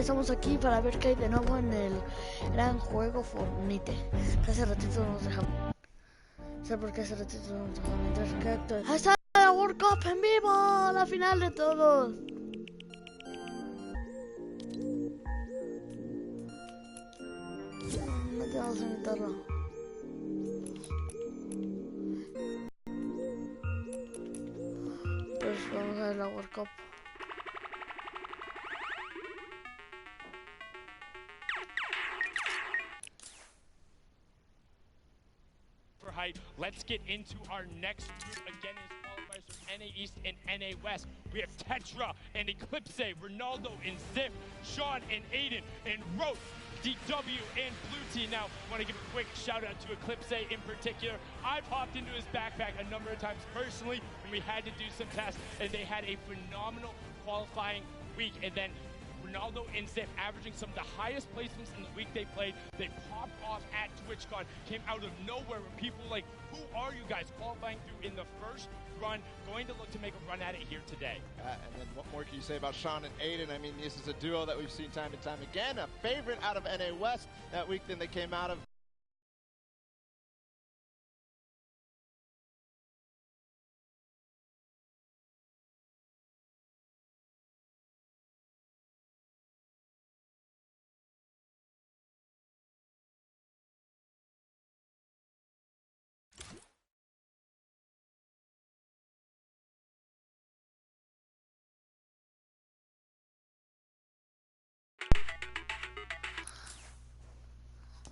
estamos aquí para ver qué hay de nuevo en el gran juego Fortnite. Que hace ratito nos dejamos. ¿Sabes por qué hace ratito nos dejamos entrar? ¡Ahí está la World Cup en vivo! La final de todos. No te vamos a meterlo. Pues vamos a ver la World Cup. Let's get into our next group. Again, is qualifiers from NA East and NA West. We have Tetra and Eclipse, Ronaldo and Ziff, Sean and Aiden, and Rote, DW and Blue Team. Now, I want to give a quick shout out to Eclipse in particular. I've hopped into his backpack a number of times personally when we had to do some tests, and they had a phenomenal qualifying week. And then Ronaldo and Ziff averaging some of the highest placements in the week they played. They popped off at TwitchCon, came out of nowhere where people were like, who are you guys qualifying through in the first run, going to look to make a run at it here today. And then what more can you say about Sean and Aiden? I mean, this is a duo that we've seen time and time again, a favorite out of NA West that week then they came out of.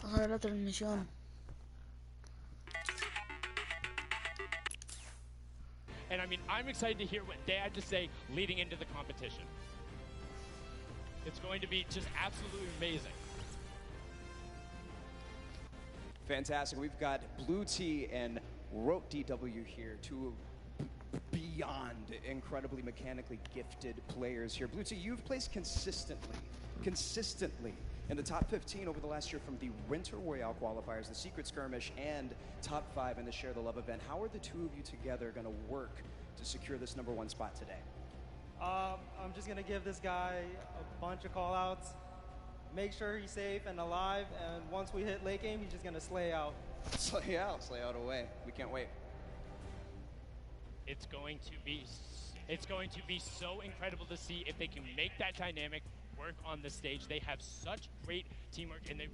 Vamos a ver la transmisión. And I mean, I'm excited to hear what they had to say leading into the competition. It's going to be just absolutely amazing. Fantastic. We've got Blue T and Rote DW here, two beyond incredibly mechanically gifted players here. Blue T, you've placed consistently in the top 15 over the last year from the Winter Royale qualifiers, the Secret Skirmish, and top 5 in the Share the Love event. How are the two of you together going to work to secure this #1 spot today? I'm just going to give this guy a bunch of call-outs, make sure he's safe and alive, and once we hit late game, he's just going to slay out. Slay out away. We can't wait. It's going to be so incredible to see if they can make that dynamic work on the stage. They have such great teamwork, and they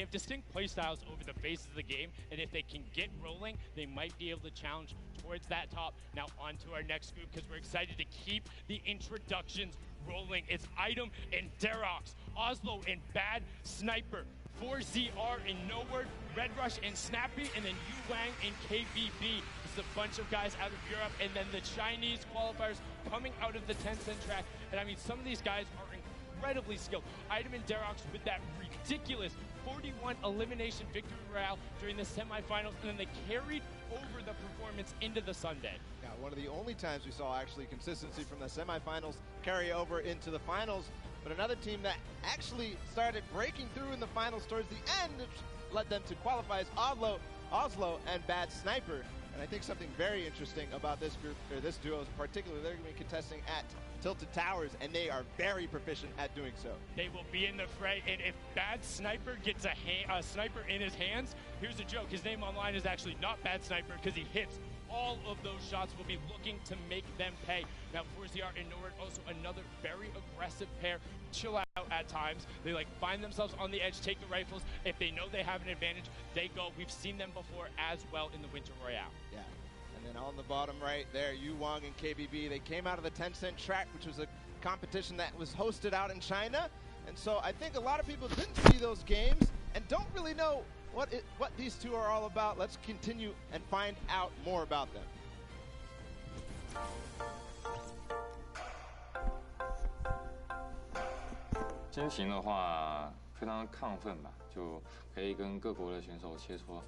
have distinct play styles over the phases of the game, and if they can get rolling, they might be able to challenge towards that top. Now on to our next group, because we're excited to keep the introductions rolling. It's Item and Derox, Oslo and Bad Sniper, 4ZR and No Word, Red Rush and Snappy, and then Yu Wang and KBB. This is a bunch of guys out of Europe, and then the Chinese qualifiers coming out of the Tencent track. And I mean, some of these guys are incredibly skilled. Item and Derox with that ridiculous 41 elimination victory royale during the semifinals, and then they carried over the performance into the Sunday. Yeah, one of the only times we saw actually consistency from the semifinals carry over into the finals. But another team that actually started breaking through in the finals towards the end, which led them to qualify, is Oslo and Bad Sniper. And I think something very interesting about this group, or this duo in particular, they're going to be contesting at Tilted Towers, and they are very proficient at doing so. They will be in the fray, and if Bad Sniper gets a sniper in his hands, here's a joke. His name online is actually not Bad Sniper because he hits all of those shots. Will be looking to make them pay. Now, 4ZR and Nord, also another very aggressive pair. Chill out at times. They find themselves on the edge, take the rifles. If they know they have an advantage, they go. We've seen them before as well in the Winter Royale. Yeah. And then on the bottom right there, Yu Wang and KBB, they came out of the Tencent track, which was a competition that was hosted out in China. And so I think a lot of people didn't see those games and don't really know what these two are all about. Let's continue and find out more about them. 先行的话，非常亢奋吧，就可以跟各国的选手切磋。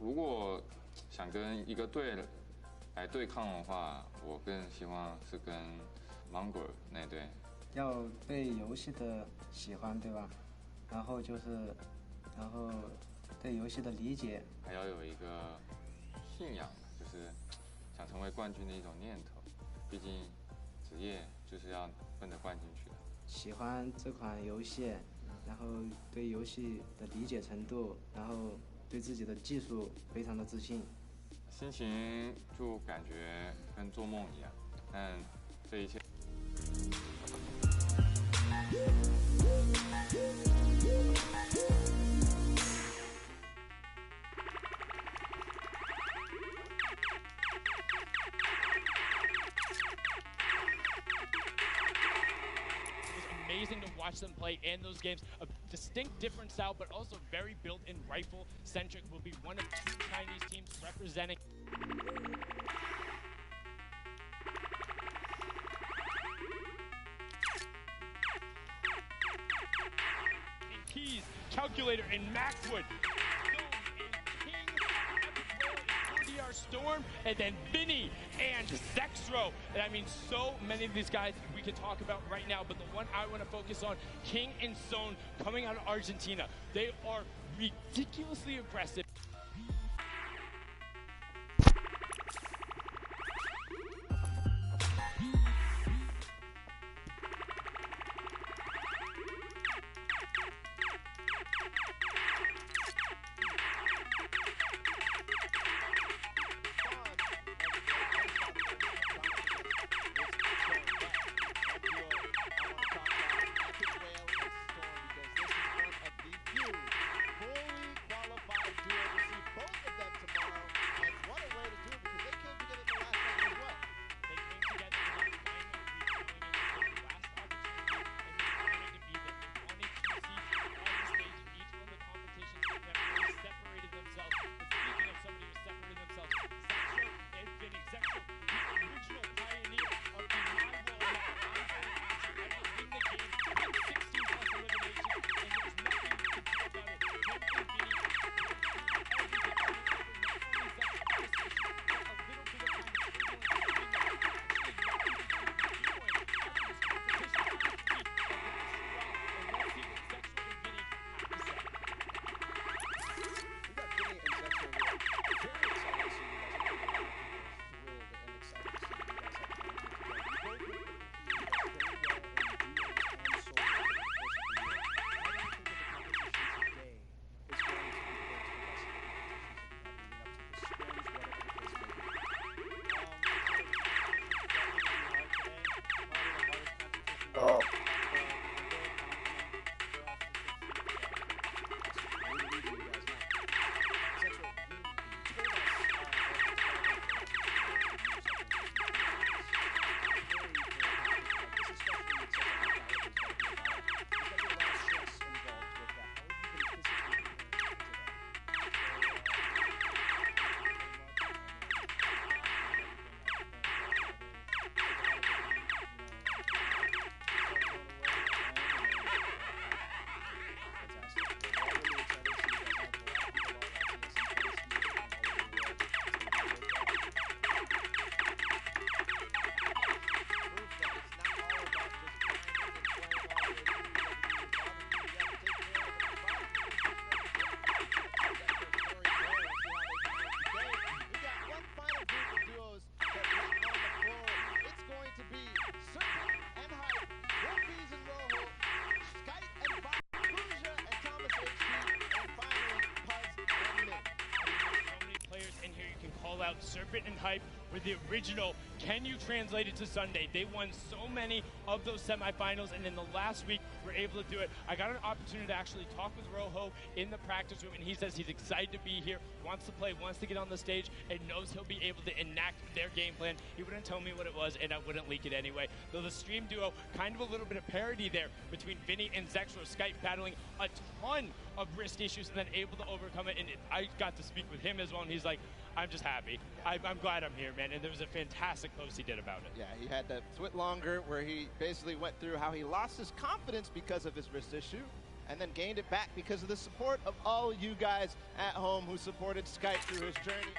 如果想跟一个队来对抗的话，我更希望是跟芒果那队。要对游戏的喜欢，对吧？然后对游戏的理解，还要有一个信仰，就是想成为冠军的一种念头。毕竟职业就是要奔着冠军去的。喜欢这款游戏，然后对游戏的理解程度，然后对自己的技术非常的自信。心情就感觉跟做梦一样，但这一切。Amazing to watch them play in those games. A distinct different style, but also very built-in rifle-centric. Will be one of two Chinese teams representing. And Keys, Calculator, and Maxwood. Storm, and then Vinny and Zexro. And I mean, so many of these guys we can talk about right now, but the one I want to focus on, King and Zone, coming out of Argentina. They are ridiculously aggressive. Out Serpent and Hype were the original Can You Translate It to Sunday. They won so many of those semifinals, and in the last week were able to do it. I got an opportunity to actually talk with Rojo in the practice room, and he says he's excited to be here, wants to play, wants to get on the stage, and knows he'll be able to enact their game plan. He wouldn't tell me what it was, and I wouldn't leak it anyway. Though the stream duo, kind of a little bit of parity there between Vinny and Zexro. Skype battling a ton of wrist issues and then able to overcome it, and I got to speak with him as well, and he's like, I'm just happy. I'm glad I'm here, man, and there was a fantastic post he did about it. Yeah, he had that twit longer where he basically went through how he lost his confidence because of his wrist issue and then gained it back because of the support of all you guys at home who supported Skype through his journey.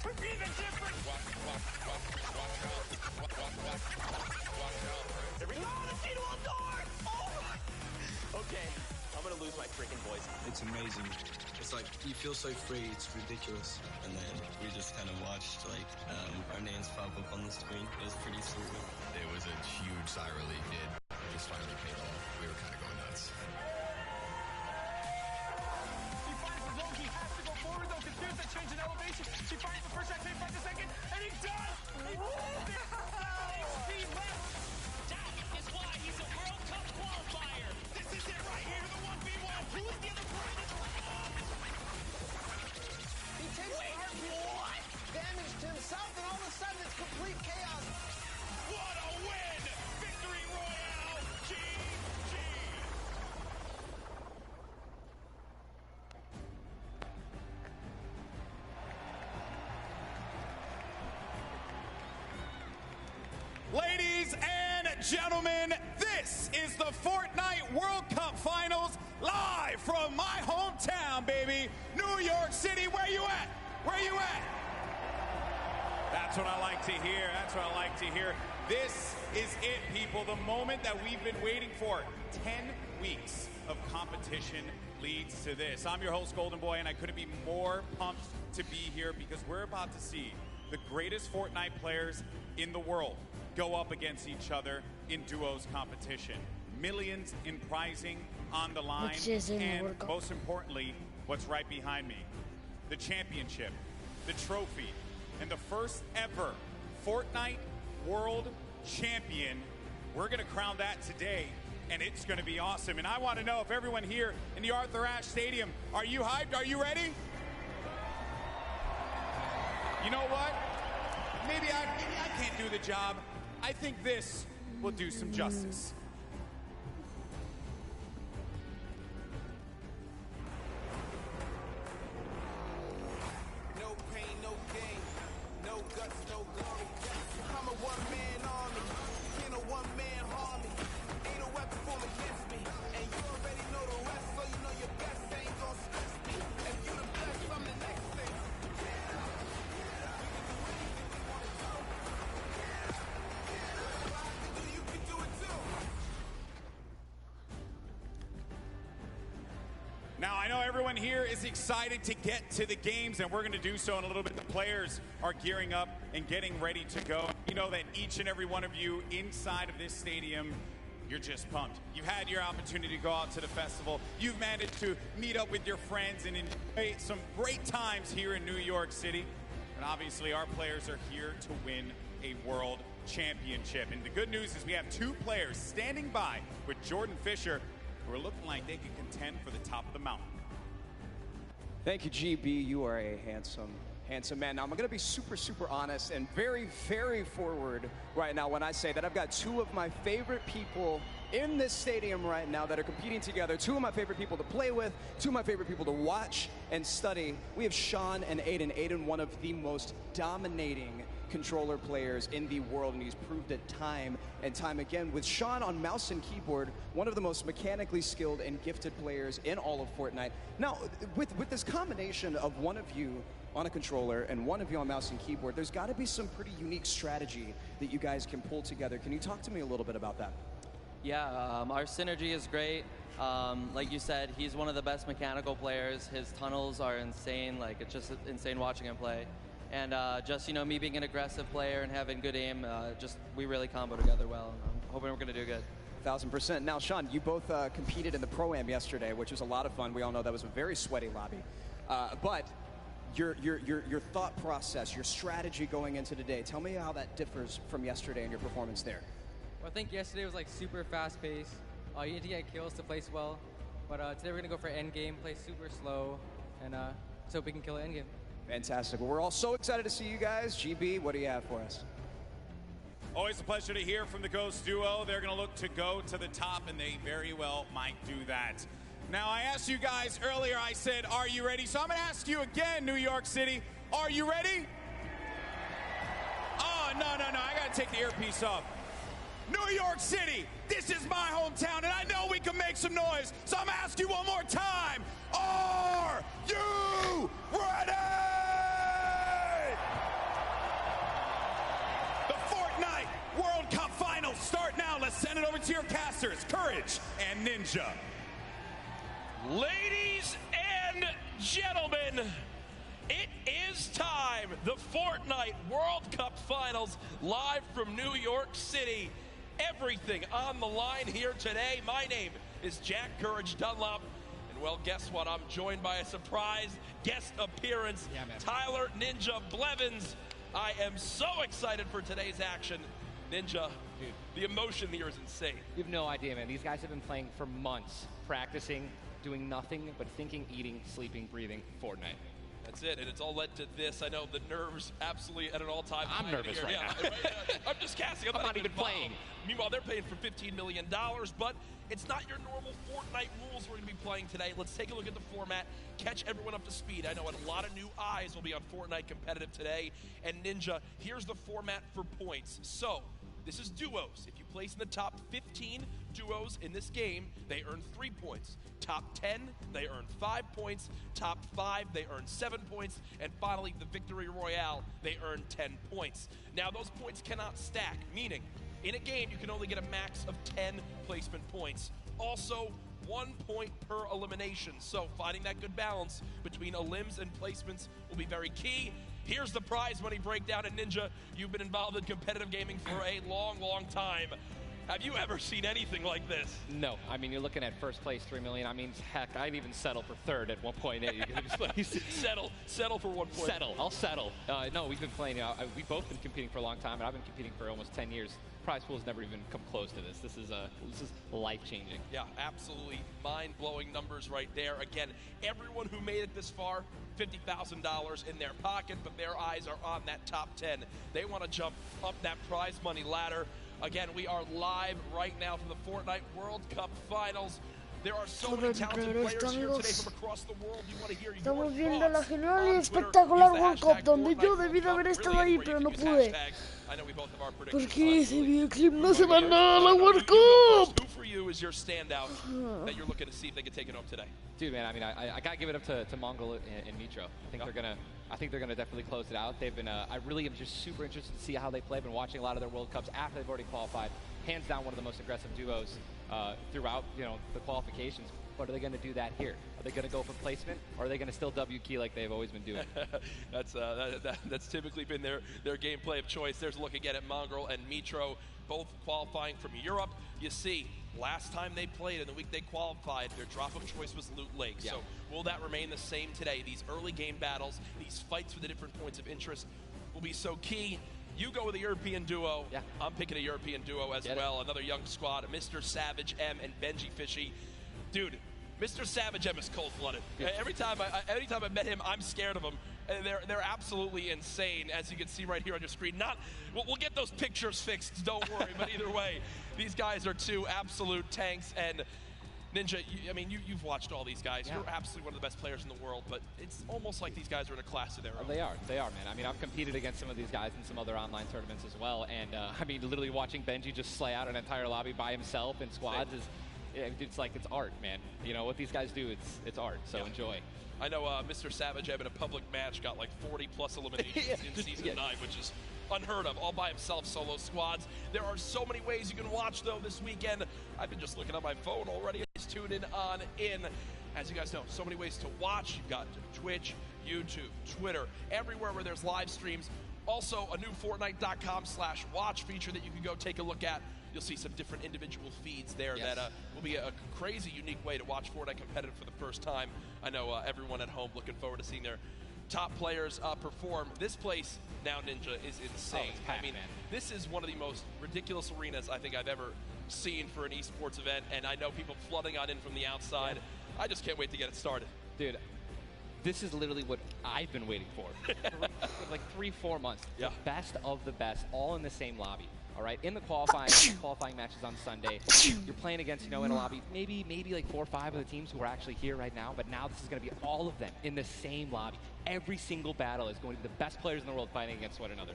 Be the difference. There we go. The Tito door. Oh. Okay, I'm gonna lose my freaking voice. It's amazing. It's like you feel so free. It's ridiculous. And then we just kind of watched like our names pop up on the screen. It was pretty surreal. It was a huge sigh of relief. It just finally paid off. We were kind of going nuts. She finds the zone. He has to go forward though, because there's that change in elevation. She finds the first time, finds the second, and he does! He left. That is why he's a World Cup qualifier. This is it right here, the 1v1. Who is the other player that's He takes what? Damage to himself, and all of a sudden it's complete chaos. What a win! Victory Royale! GG! Ladies and gentlemen, this is the Fortnite World Cup Finals live from my hometown, baby, New York City. Where you at? Where you at? That's what I like to hear. That's what I like to hear. This is it, people. The moment that we've been waiting for. 10 weeks of competition leads to this. I'm your host, Golden Boy, and I couldn't be more pumped to be here because we're about to see the greatest Fortnite players in the world go up against each other in duos competition. Millions in prizing on the line, and most importantly, what's right behind me, the championship, the trophy, and the first ever Fortnite World Champion. We're gonna crown that today, and it's gonna be awesome. And I wanna know if everyone here in the Arthur Ashe Stadium, are you hyped? Are you ready? You know what? Maybe I can't do the job. I think this will do some justice. No pain, no gain. No guts, no glory. I'm a one-man army. In a one-man Harley. Ain't a weapon formed against me. And you already know the rest, so you know your best ain't gonna stress me. If you the best, I'm the next thing. You can do it too. Now, I know everyone here is excited to get to the games, and we're going to do so in a little bit. The players are gearing up and getting ready to go. You know that each and every one of you inside of this stadium, you're just pumped. You've had your opportunity to go out to the festival. You've managed to meet up with your friends and enjoy some great times here in New York City. And obviously, our players are here to win a world championship. And the good news is we have two players standing by with Jordan Fisher who are looking like they can contend for the top of the mountain. Thank you, GB. You are a handsome, handsome man. Now, I'm going to be super honest and very, very forward right now when I say that I've got two of my favorite people in this stadium right now that are competing together. Two of my favorite people to play with, two of my favorite people to watch and study. We have Sean and Aiden. Aiden, one of the most dominating controller players in the world, and he's proved it time and time again. With Sean on mouse and keyboard, one of the most mechanically skilled and gifted players in all of Fortnite. Now, with this combination of one of you on a controller and one of you on mouse and keyboard, there's got to be some pretty unique strategy that you guys can pull together. Can you talk to me a little bit about that? Yeah, our synergy is great. Like you said, he's one of the best mechanical players. His tunnels are insane. Like, it's just insane watching him play. And just, you know, me being an aggressive player and having good aim, we really combo together well. I'm hoping we're going to do good. 1000%. Now, Sean, you both competed in the Pro-Am yesterday, which was a lot of fun. We all know that was a very sweaty lobby. But your thought process, your strategy going into today, tell me how that differs from yesterday and your performance there. Well, I think yesterday was like super fast paced. You need to get kills to place well. But today we're going to go for end game, play super slow, and so we can kill it end game. Fantastic. Well, we're all so excited to see you guys. GB, what do you have for us? Always a pleasure to hear from the Ghost duo. They're going to look to go to the top, and they very well might do that. Now, I asked you guys earlier, I said, are you ready? So I'm going to ask you again, New York City, are you ready? Oh, no, I got to take the earpiece off. New York City, this is my hometown, and I know we can make some noise, so I'm going to ask you one more time. Are you ready? send it over to your casters, Courage and Ninja. Ladies and gentlemen, it is time. The Fortnite World Cup Finals live from New York City. Everything on the line here today. My name is Jack Courage Dunlop. And well, guess what? I'm joined by a surprise guest appearance, Tyler Ninja Blevins. I am so excited for today's action. Ninja, dude, the emotion here is insane. You have no idea, man. These guys have been playing for months, practicing, doing nothing but thinking, eating, sleeping, breathing Fortnite. That's it, and it's all led to this. I know the nerves absolutely at an all-time high. I'm nervous right now. I'm just casting. I'm not even playing. Meanwhile, they're paying for $15 million, but it's not your normal Fortnite rules we're going to be playing today. Let's take a look at the format, catch everyone up to speed. I know a lot of new eyes will be on Fortnite competitive today. And Ninja, here's the format for points. So, this is duos. If you place in the top 15 duos in this game, they earn 3 points. Top 10, they earn 5 points. Top 5, they earn 7 points. And finally, the Victory Royale, they earn 10 points. Now, those points cannot stack, meaning in a game, you can only get a max of 10 placement points. Also, 1 point per elimination. So finding that good balance between elims and placements will be very key. Here's the prize money breakdown. And Ninja, you've been involved in competitive gaming for a long, long time. Have you ever seen anything like this? No. I mean, you're looking at first place, $3 million. I mean, heck, I'd even settle for third at 1.8. settle for 1 point. I'll settle. No, we've been playing. We've both been competing for a long time, and I've been competing for almost 10 years. Prize pool's never even come close to this. This is life-changing. Yeah, absolutely mind-blowing numbers right there. Again, everyone who made it this far, $50,000 in their pocket, but their eyes are on that top 10. They want to jump up that prize money ladder. Again, we are live right now for the Fortnite World Cup Finals. There are so many talented players here today from across the world. You want to hear your Estamos viendo la genial y espectacular World Cup, donde yo debí de haber estado ahí, pero no pude. Porque ese videoclip no se mandó a la World Cup. Who for you is your standout that you're looking to see if they can take it home today? Dude, man, I mean, I gotta give it up to Mongol and Mitro. I think they're gonna definitely close it out. They've been. I really am just super interested to see how they play. I've been watching a lot of their World Cups after they've already qualified. Hands down, one of the most aggressive duos throughout, the qualifications. But are they going to do that here? Are they going to go for placement, or are they going to still W key like they've always been doing? That's typically been their gameplay of choice. There's a look again at Mongrel and Mitro, both qualifying from Europe. You see, last time they played and the week they qualified, their drop of choice was Loot Lake. Yeah. So will that remain the same today? These early game battles, these fights for the different points of interest will be so key. You go with a European duo. Yeah. I'm picking a European duo as well. Another young squad, Mr. Savage M and Benji Fishy. Dude, Mr. Savage M is cold-blooded. Yeah. Every time I met him, I'm scared of him. And they're absolutely insane, as you can see right here on your screen. We'll get those pictures fixed, don't worry. But either way, these guys are two absolute tanks. And Ninja, you've watched all these guys. Yeah. You're absolutely one of the best players in the world, but it's almost like these guys are in a class of their own. They are, man. I mean, I've competed against some of these guys in some other online tournaments as well, and literally watching Benji just slay out an entire lobby by himself in squads it's like it's art, man. What these guys do, it's art, so enjoy. I know Mr. Savage in a public match got like 40-plus eliminations in Season 9, which is unheard of, all by himself, solo squads. There are so many ways you can watch, though, this weekend. I've been just looking at my phone already. Just tune in on in. As you guys know, so many ways to watch. You've got Twitch, YouTube, Twitter, everywhere where there's live streams. Also, a new Fortnite.com/watch feature that you can go take a look at. You'll see some different individual feeds there that will be a crazy, unique way to watch Fortnite competitive for the first time. I know everyone at home looking forward to seeing their top players perform. This place now, Ninja, is insane. Oh, packed, man. This is one of the most ridiculous arenas I think I've ever seen for an esports event, and I know people flooding on in from the outside. Yeah. I just can't wait to get it started. Dude, this is literally what I've been waiting for like 3-4 months. Yeah. The best of the best, all in the same lobby. All right, in the qualifying matches on Sunday, you're playing against, in a lobby, maybe like 4 or 5 of the teams who are actually here right now, but now this is going to be all of them in the same lobby. Every single battle is going to be the best players in the world fighting against one another.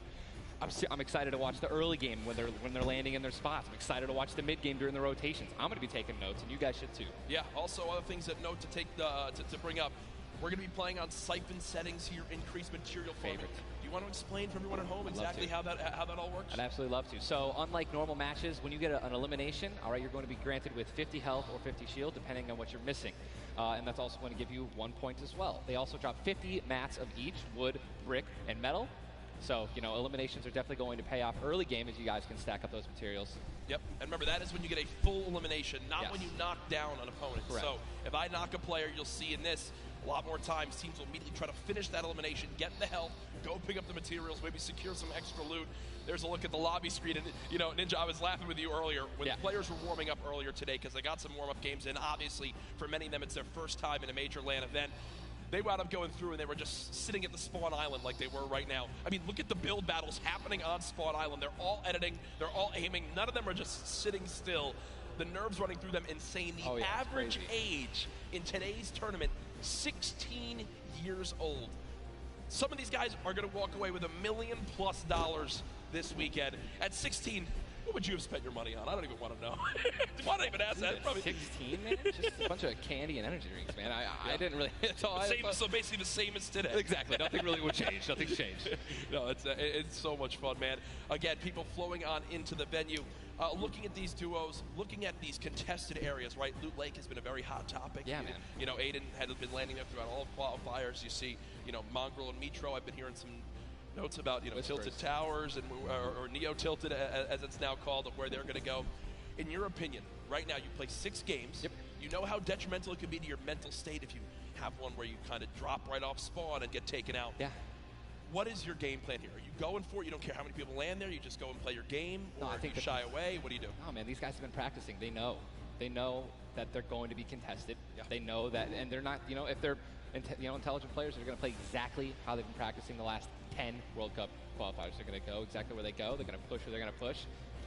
I'm excited to watch the early game when they're landing in their spots. I'm excited to watch the mid game during the rotations. I'm going to be taking notes, and you guys should too. Yeah. Also, other things that note to take to bring up. We're going to be playing on siphon settings here, increased material farming. Do you want to explain for everyone at home exactly how that all works? I'd absolutely love to. So unlike normal matches, when you get an elimination, all right, you're going to be granted with 50 health or 50 shield, depending on what you're missing. And that's also going to give you 1 point as well. They also drop 50 mats of each, wood, brick, and metal. So, you know, eliminations are definitely going to pay off early game as you guys can stack up those materials. Yep, and remember, that is when you get a full elimination, not when you knock down an opponent. Correct. So if I knock a player, you'll see in this, a lot more times teams will immediately try to finish that elimination, get the health, go pick up the materials, maybe secure some extra loot. There's a look at the lobby screen, and, you know, Ninja, I was laughing with you earlier when the players were warming up earlier today because they got some warm-up games in. Obviously, for many of them, it's their first time in a major LAN event. They wound up going through and they were just sitting at the spawn island like they were right now. I mean, look at the build battles happening on spawn island. They're all editing, they're all aiming. None of them are just sitting still. The nerves running through them insane. The average age in today's tournament, 16 years old. Some of these guys are going to walk away with $1 million+ this weekend. At 16, what would you have spent your money on? I don't even want to know. Why not even ask that? Probably 16, man? Just a bunch of candy and energy drinks, man. I didn't really. So basically the same as today. Exactly. Nothing really would change. Nothing's changed. No, it's so much fun, man. Again, people flowing on into the venue. Looking at these duos, looking at these contested areas, right? Loot Lake has been a very hot topic. Yeah, man. You know, Aiden had been landing there throughout all qualifiers. You see, you know, Mongrel and Mitro. I've been hearing some notes about, you know, Tilted Towers and or Neo Tilted, as it's now called, of where they're going to go. In your opinion, right now you play 6 games. Yep. You know how detrimental it can be to your mental state if you have one where you kind of drop right off spawn and get taken out. Yeah. What is your game plan here? Are you going for it? You don't care how many people land there? You just go and play your game? Or I think you shy away? What do you do? Oh, man, these guys have been practicing. They know. They know that they're going to be contested. Yeah. They know that, and they're not, you know, if they're, you know, intelligent players, they're going to play exactly how they've been practicing the last 10 World Cup qualifiers. They're going to go exactly where they go. They're going to push where they're going to push.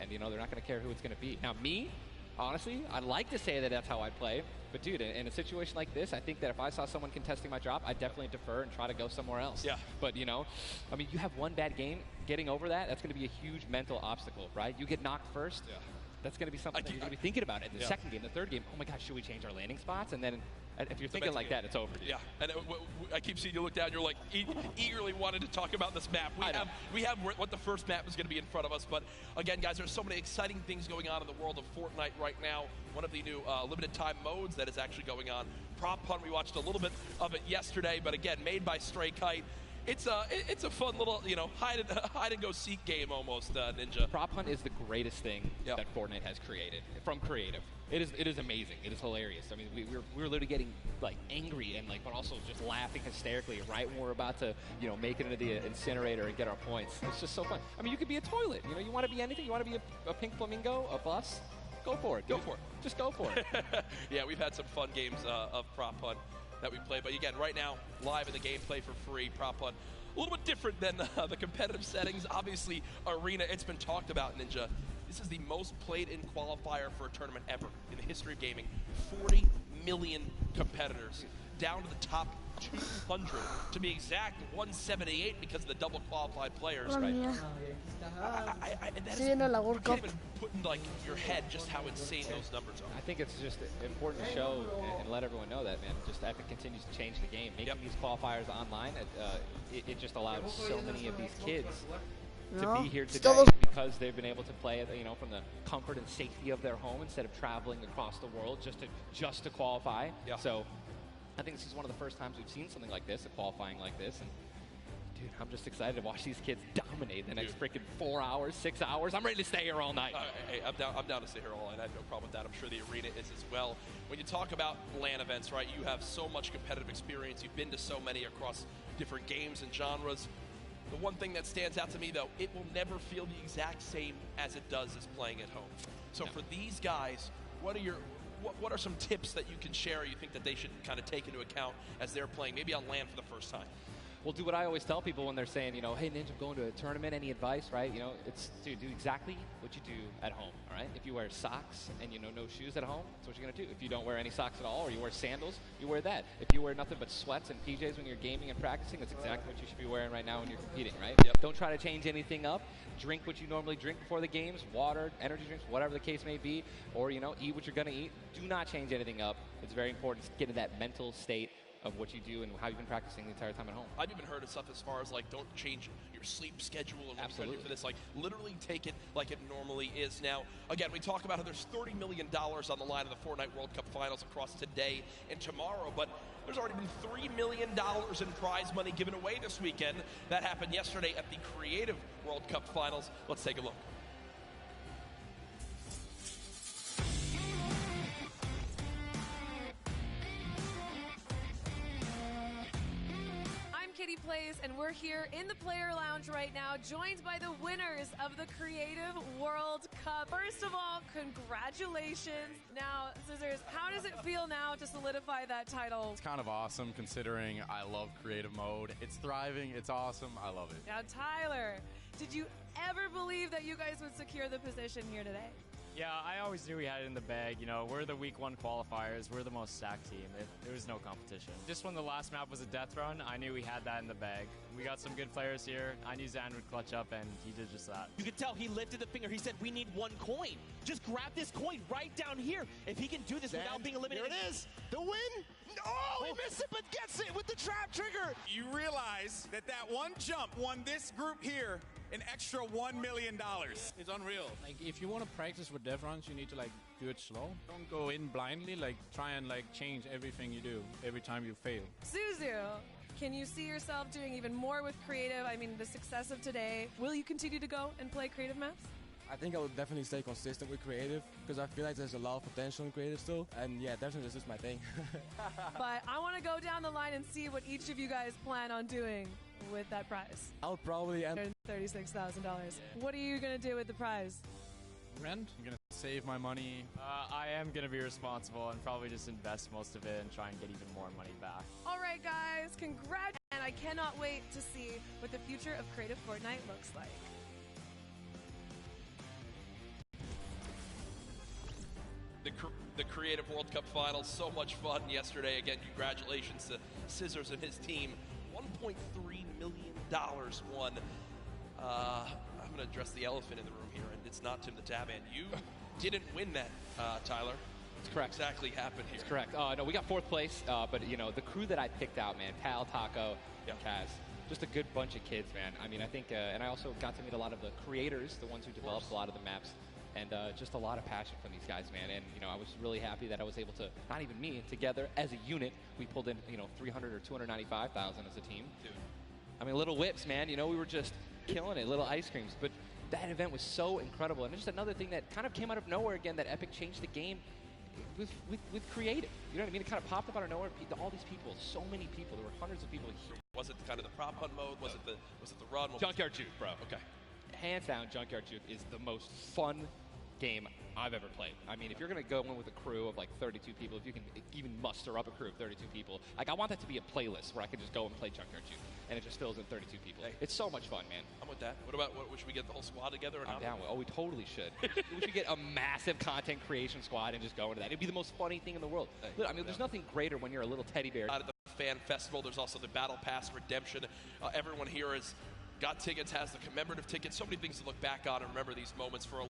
And, you know, they're not going to care who it's going to be. Now, me, honestly, I'd like to say that that's how I play. But, dude, in a situation like this, I think that if I saw someone contesting my drop, I'd definitely defer and try to go somewhere else. Yeah. But, you know, I mean, you have one bad game. Getting over that, that's going to be a huge mental obstacle, right? You get knocked first. Yeah. That's going to be something that you're going to be thinking about in the second game, the third game. Oh, my God, should we change our landing spots? And then if you're thinking like that, it's over. Dude. Yeah, and I keep seeing you look down. You're like eagerly wanting to talk about this map. We have what the first map is going to be in front of us. But again, guys, there's so many exciting things going on in the world of Fortnite right now. One of the new limited time modes that is actually going on. Prop Hunt, we watched a little bit of it yesterday, but again, made by Stray Kite. It's a fun little, you know, hide and go seek game almost, Ninja. Prop Hunt is the greatest thing that Fortnite has created from creative. It is amazing. It is hilarious. I mean, we were literally getting like angry and like, but also just laughing hysterically right when we're about to, you know, make it into the incinerator and get our points. It's just so fun. I mean, you could be a toilet. You know, you want to be anything. You want to be a pink flamingo, a bus. Go for it. Go for it. Just go for it. Yeah, we've had some fun games of Prop Hunt that we play. But again, right now, live in the gameplay for free, Prop Hunt. A little bit different than the competitive settings. Obviously, Arena, it's been talked about, Ninja. This is the most played in qualifier for a tournament ever in the history of gaming. 40 million competitors, down to the top 200. To be exact, 178 because of the double qualified players. Right? Sí, no, la World Cup. You can't even put in like your head just how insane those numbers are. I think it's just important to show and let everyone know that, man. Just as it continues to change the game, making these qualifiers online, it just allows so many of these kids to be here today because they've been able to play it, you know, from the comfort and safety of their home instead of traveling across the world just to qualify. Yeah. So I think this is one of the first times we've seen something like this, a qualifying like this, and dude, I'm just excited to watch these kids dominate the next freaking 4 hours, 6 hours. I'm ready to stay here all night. Hey, I'm down to stay here all night. I have no problem with that. I'm sure the Arena is as well. When you talk about LAN events, right, you have so much competitive experience. You've been to so many across different games and genres. The one thing that stands out to me, though, it will never feel the exact same as it does as playing at home. So for these guys, what are some tips that you can share or you think that they should kind of take into account as they're playing, maybe on LAN for the first time? Well, do what I always tell people when they're saying, you know, hey, Ninja, I'm going to a tournament. Any advice, right? You know, it's to do exactly what you do at home, all right? If you wear socks and, you know, no shoes at home, that's what you're going to do. If you don't wear any socks at all or you wear sandals, you wear that. If you wear nothing but sweats and PJs when you're gaming and practicing, that's exactly what you should be wearing right now when you're competing, right? Yep. Don't try to change anything up. Drink what you normally drink before the games, water, energy drinks, whatever the case may be, or, you know, eat what you're going to eat. Do not change anything up. It's very important to get in that mental state of what you do and how you've been practicing the entire time at home. I've even heard of stuff as far as like don't change your sleep schedule and what you're trying to do for this. Like literally take it like it normally is. Now, again, we talk about how there's $30 million on the line of the Fortnite World Cup Finals across today and tomorrow, but there's already been $3 million in prize money given away this weekend. That happened yesterday at the Creative World Cup Finals. Let's take a look. Kitty Plays, and we're here in the player lounge right now, joined by the winners of the Creative World Cup. First of all, congratulations. Now, Scissors, how does it feel now to solidify that title? It's kind of awesome considering I love creative mode. It's thriving, it's awesome, I love it. Now, Tyler, did you ever believe that you guys would secure the position here today? Yeah, I always knew we had it in the bag. You know, we're the week 1 qualifiers. We're the most stacked team. There was no competition. Just when the last map was a death run, I knew we had that in the bag. We got some good players here. I knew Zan would clutch up, and he did just that. You could tell he lifted the finger. He said, we need 1 coin. Just grab this coin right down here. If he can do this without being eliminated. Here it is. The win. Oh, he missed it, but gets it with the trap trigger. You realize that one jump won this group here an extra $1 million. It's unreal. Like, if you want to practice with death runs, you need to, like, do it slow. Don't go in blindly. Like, try and, like, change everything you do every time you fail. Suzu, can you see yourself doing even more with creative? I mean, the success of today. Will you continue to go and play creative maps? I think I would definitely stay consistent with creative because I feel like there's a lot of potential in creative still. And yeah, definitely this is my thing. But I want to go down the line and see what each of you guys plan on doing with that prize. I'll probably end $36,000. What are you going to do with the prize? Rent? I'm going to save my money. I am going to be responsible and probably just invest most of it and try and get even more money back. All right, guys, congrats. And I cannot wait to see what the future of Creative Fortnite looks like. The Creative World Cup Finals, so much fun yesterday. Again, congratulations to Scissors and his team. $1.3 million won. I'm going to address the elephant in the room here, and it's not Tim the Taban. You didn't win that, Tyler. That's correct. What exactly happened here? That's correct. No, we got 4th place, but, you know, the crew that I picked out, man, Tal, Taco, Kaz, just a good bunch of kids, man. I mean, I think, and I also got to meet a lot of the creators, the ones who developed a lot of the maps. And just a lot of passion from these guys, man. And, you know, I was really happy that I was able to, not even me, together as a unit, we pulled in, you know, 300 or 295,000 as a team. Dude. I mean, little whips, man. You know, we were just killing it, little ice creams. But that event was so incredible. And just another thing that kind of came out of nowhere again, that Epic changed the game with creative. You know what I mean? It kind of popped up out of nowhere. All these people, so many people. There were hundreds of people here. Was it kind of the prop hunt mode? Was it the run? Junkyard Juke, bro. Okay. Hands down, Junkyard Juke is the most fun game I've ever played. I mean, if you're going to go in with a crew of like 32 people, if you can even muster up a crew of 32 people, like I want that to be a playlist where I can just go and play Junkyard Juke, and it just fills in 32 people. Hey. It's so much fun, man. I'm with that. What about, should we get the whole squad together or not? I'm down with. Oh, we totally should. We should get a massive content creation squad and just go into that. It'd be the most funny thing in the world. Hey, I mean, there's nothing greater when you're a little teddy bear. Out of the fan festival, there's also the Battle Pass redemption. Everyone here has got tickets, has the commemorative tickets, so many things to look back on and remember these moments for a